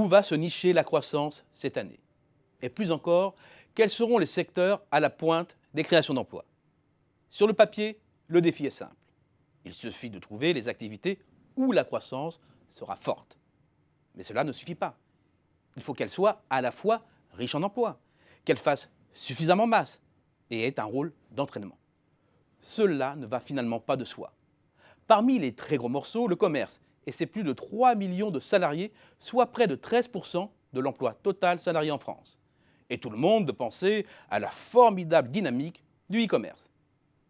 Où va se nicher la croissance cette année? Et plus encore, quels seront les secteurs à la pointe des créations d'emplois? Sur le papier, le défi est simple. Il suffit de trouver les activités où la croissance sera forte. Mais cela ne suffit pas. Il faut qu'elle soit à la fois riche en emplois, qu'elle fasse suffisamment masse et ait un rôle d'entraînement. Cela ne va finalement pas de soi. Parmi les très gros morceaux, le commerce et ses plus de 3 millions de salariés, soit près de 13% de l'emploi total salarié en France. Et tout le monde de penser à la formidable dynamique du e-commerce.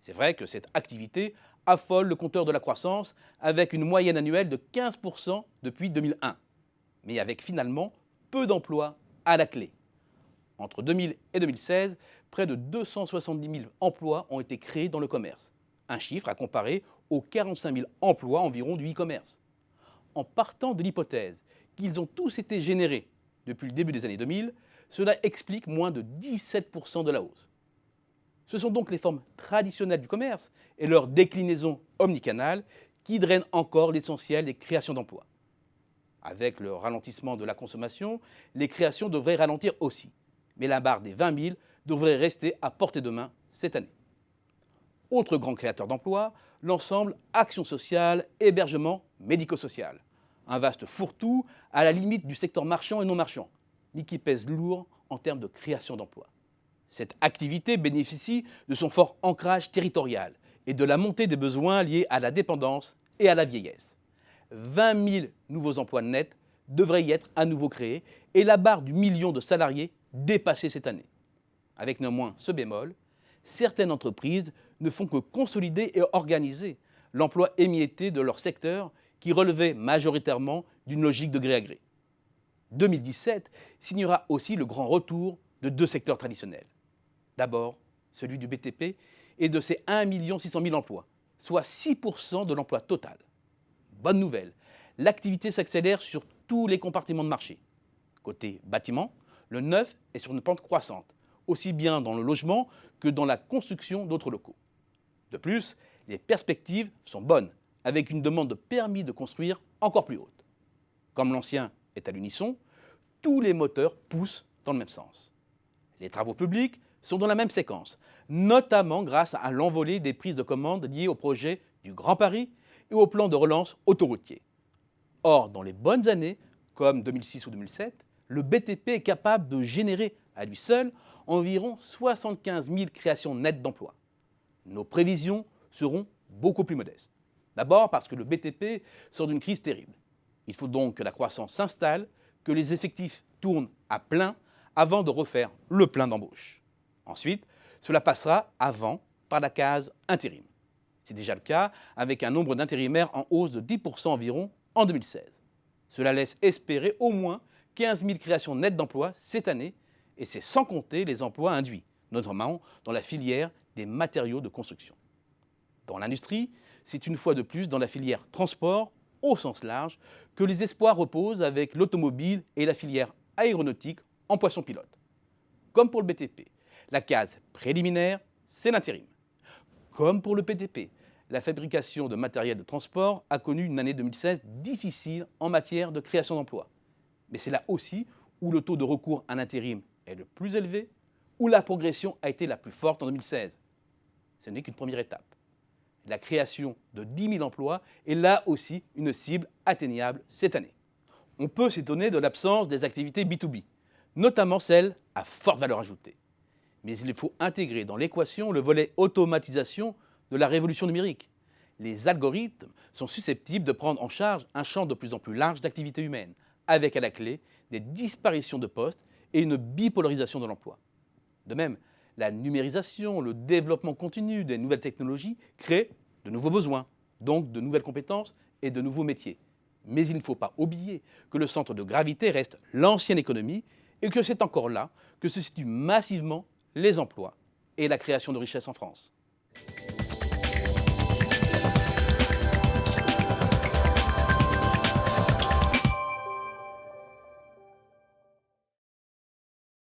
C'est vrai que cette activité affole le compteur de la croissance avec une moyenne annuelle de 15% depuis 2001, mais avec finalement peu d'emplois à la clé. Entre 2000 et 2016, près de 270 000 emplois ont été créés dans le commerce, un chiffre à comparer aux 45 000 emplois environ du e-commerce. En partant de l'hypothèse qu'ils ont tous été générés depuis le début des années 2000, cela explique moins de 17% de la hausse. Ce sont donc les formes traditionnelles du commerce et leur déclinaison omnicanale qui drainent encore l'essentiel des créations d'emplois. Avec le ralentissement de la consommation, les créations devraient ralentir aussi. Mais la barre des 20 000 devrait rester à portée de main cette année. Autre grand créateur d'emplois, l'ensemble action sociale, hébergement, médico-social. Un vaste fourre-tout à la limite du secteur marchand et non marchand, mais qui pèse lourd en termes de création d'emplois. Cette activité bénéficie de son fort ancrage territorial et de la montée des besoins liés à la dépendance et à la vieillesse. 20 000 nouveaux emplois nets devraient y être à nouveau créés et la barre du million de salariés dépassée cette année. Avec néanmoins ce bémol, certaines entreprises ne font que consolider et organiser l'emploi émietté de leur secteur qui relevait majoritairement d'une logique de gré à gré. 2017 signera aussi le grand retour de deux secteurs traditionnels. D'abord, celui du BTP et de ses 1 600 000 emplois, soit 6% de l'emploi total. Bonne nouvelle, l'activité s'accélère sur tous les compartiments de marché. Côté bâtiment, le neuf est sur une pente croissante, aussi bien dans le logement que dans la construction d'autres locaux. De plus, les perspectives sont bonnes, avec une demande de permis de construire encore plus haute. Comme l'ancien est à l'unisson, tous les moteurs poussent dans le même sens. Les travaux publics sont dans la même séquence, notamment grâce à l'envolée des prises de commandes liées au projet du Grand Paris et au plan de relance autoroutier. Or, dans les bonnes années, comme 2006 ou 2007, le BTP est capable de générer à lui seul environ 75 000 créations nettes d'emplois. Nos prévisions seront beaucoup plus modestes. D'abord parce que le BTP sort d'une crise terrible. Il faut donc que la croissance s'installe, que les effectifs tournent à plein avant de refaire le plein d'embauche. Ensuite, cela passera avant par la case intérim. C'est déjà le cas avec un nombre d'intérimaires en hausse de 10% environ en 2016. Cela laisse espérer au moins 15 000 créations nettes d'emplois cette année, et c'est sans compter les emplois induits, notamment dans la filière des matériaux de construction. Dans l'industrie, c'est une fois de plus dans la filière transport, au sens large, que les espoirs reposent avec l'automobile et la filière aéronautique en poisson pilote. Comme pour le BTP, la case préliminaire, c'est l'intérim. Comme pour le PTP, la fabrication de matériel de transport a connu une année 2016 difficile en matière de création d'emplois. Mais c'est là aussi où le taux de recours à l'intérim est le plus élevé, où la progression a été la plus forte en 2016. Ce n'est qu'une première étape. La création de 10 000 emplois est là aussi une cible atteignable cette année. On peut s'étonner de l'absence des activités B2B, notamment celles à forte valeur ajoutée. Mais il faut intégrer dans l'équation le volet automatisation de la révolution numérique. Les algorithmes sont susceptibles de prendre en charge un champ de plus en plus large d'activités humaines, avec à la clé des disparitions de postes et une bipolarisation de l'emploi. De même, la numérisation, le développement continu des nouvelles technologies créent de nouveaux besoins, donc de nouvelles compétences et de nouveaux métiers. Mais il ne faut pas oublier que le centre de gravité reste l'ancienne économie et que c'est encore là que se situent massivement les emplois et la création de richesses en France.